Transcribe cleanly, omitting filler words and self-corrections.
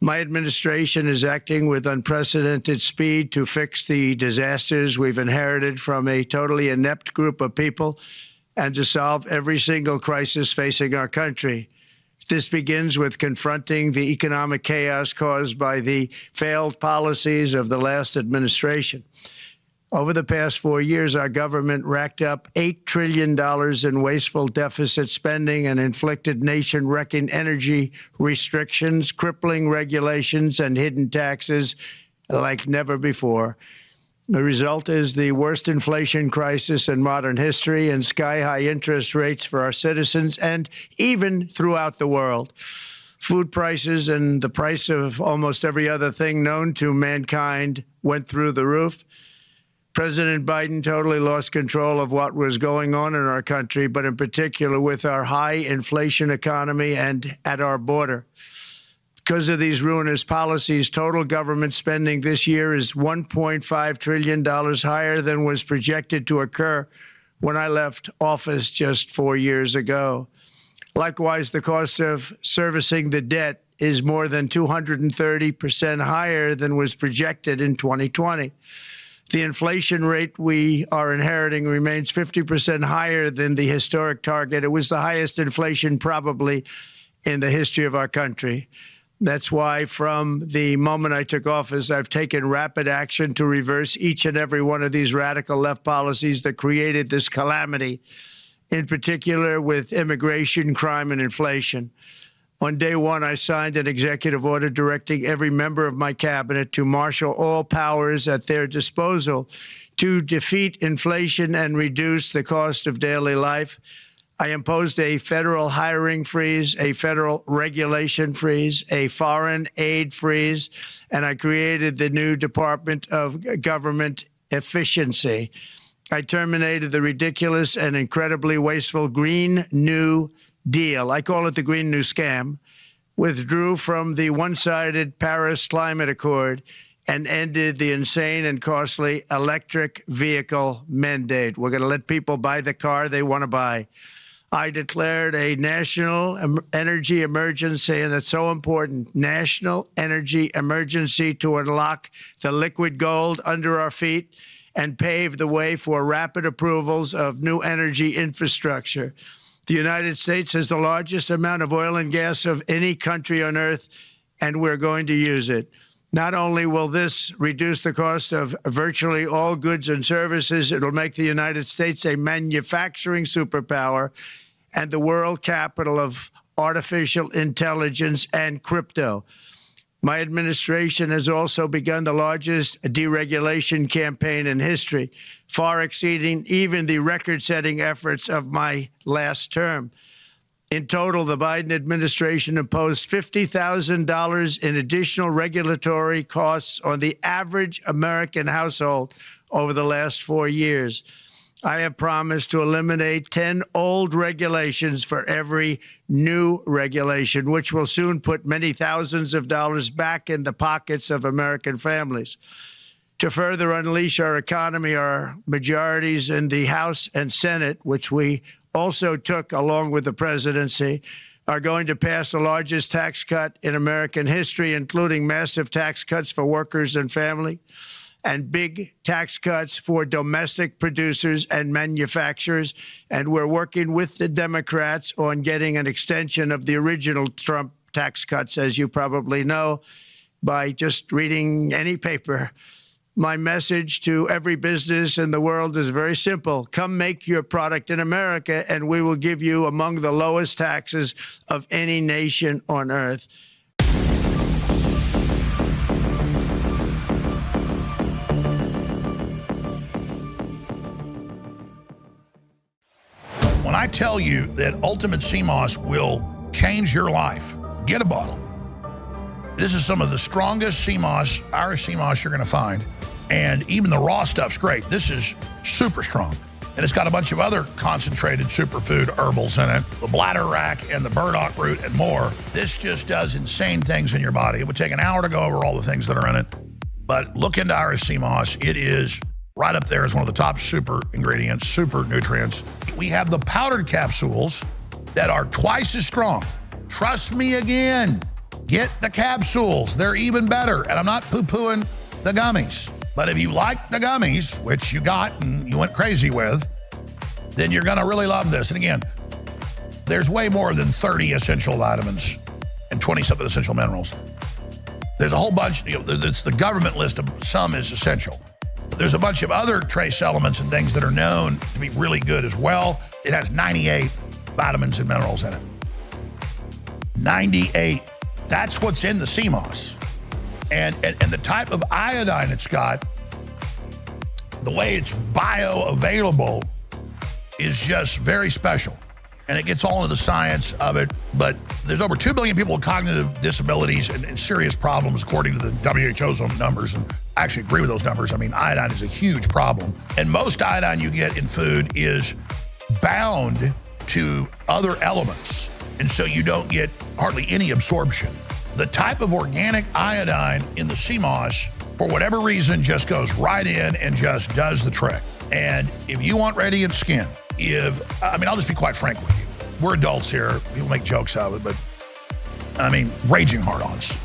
My administration is acting with unprecedented speed to fix the disasters we've inherited from a totally inept group of people and to solve every single crisis facing our country. This begins with confronting the economic chaos caused by the failed policies of the last administration. Over the past 4 years, our government racked up $8 trillion in wasteful deficit spending and inflicted nation-wrecking energy restrictions, crippling regulations, and hidden taxes like never before. The result is the worst inflation crisis in modern history and sky-high interest rates for our citizens and even throughout the world. Food prices and the price of almost every other thing known to mankind went through the roof. President Biden totally lost control of what was going on in our country, but in particular with our high inflation economy and at our border. Because of these ruinous policies, total government spending this year is $1.5 trillion higher than was projected to occur when I left office just 4 years ago. Likewise, the cost of servicing the debt is more than 230% higher than was projected in 2020. The inflation rate we are inheriting remains 50% higher than the historic target. It was the highest inflation probably in the history of our country. That's why from the moment I took office, I've taken rapid action to reverse each and every one of these radical left policies that created this calamity, in particular with immigration, crime, and inflation. On day one, I signed an executive order directing every member of my cabinet to marshal all powers at their disposal to defeat inflation and reduce the cost of daily life. I imposed a federal hiring freeze, a federal regulation freeze, a foreign aid freeze, and I created the new Department of Government Efficiency. I terminated the ridiculous and incredibly wasteful Green New Deal. I call it the Green New Scam, withdrew from the one-sided Paris Climate Accord, and ended the insane and costly electric vehicle mandate. We're going to let people buy the car they want to buy. I declared a national energy emergency, and that's so important, national energy emergency to unlock the liquid gold under our feet and pave the way for rapid approvals of new energy infrastructure. The United States has the largest amount of oil and gas of any country on earth, and we're going to use it. Not only will this reduce the cost of virtually all goods and services, it'll make the United States a manufacturing superpower and the world capital of artificial intelligence and crypto. My administration has also begun the largest deregulation campaign in history, far exceeding even the record-setting efforts of my last term. In total, the Biden administration imposed $50,000 in additional regulatory costs on the average American household over the last 4 years. I have promised to eliminate 10 old regulations for every new regulation, which will soon put many thousands of dollars back in the pockets of American families. To further unleash our economy, our majorities in the House and Senate, which we also took along with the presidency, are going to pass the largest tax cut in American history, including massive tax cuts for workers and family, and big tax cuts for domestic producers and manufacturers. And we're working with the Democrats on getting an extension of the original Trump tax cuts, as you probably know, by just reading any paper. My message to every business in the world is very simple. Come make your product in America, and we will give you among the lowest taxes of any nation on earth. When I tell you that Ultimate Sea Moss will change your life, get a bottle. This is some of the strongest sea moss, Irish sea moss you're going to find. And even the raw stuff's great. This is super strong. And it's got a bunch of other concentrated superfood herbals in it, the bladderwrack and the burdock root and more. This just does insane things in your body. It would take an hour to go over all the things that are in it. But look into Irish sea moss. It is right up there as one of the top super ingredients, super nutrients. We have the powdered capsules that are twice as strong. Trust me again. Get the capsules. They're even better. And I'm not poo-pooing the gummies. But if you like the gummies, which you got and you went crazy with, then you're going to really love this. And again, there's way more than 30 essential vitamins and 20-something essential minerals. There's a whole bunch, it's the government list of some is essential. There's a bunch of other trace elements and things that are known to be really good as well. It has 98 vitamins and minerals in it. 98. That's what's in the sea moss. And the type of iodine it's got, the way it's bioavailable is just very special. And it gets all into the science of it. But there's over 2 billion people with cognitive disabilities and serious problems, according to the WHO's own numbers. And I actually agree with those numbers. I mean, iodine is a huge problem. And most iodine you get in food is bound to other elements. And so you don't get hardly any absorption. The type of organic iodine in the sea moss, for whatever reason, just goes right in and just does the trick. And if you want radiant skin, I'll just be quite frank with you. We're adults here. People make jokes of it, but raging hard-ons.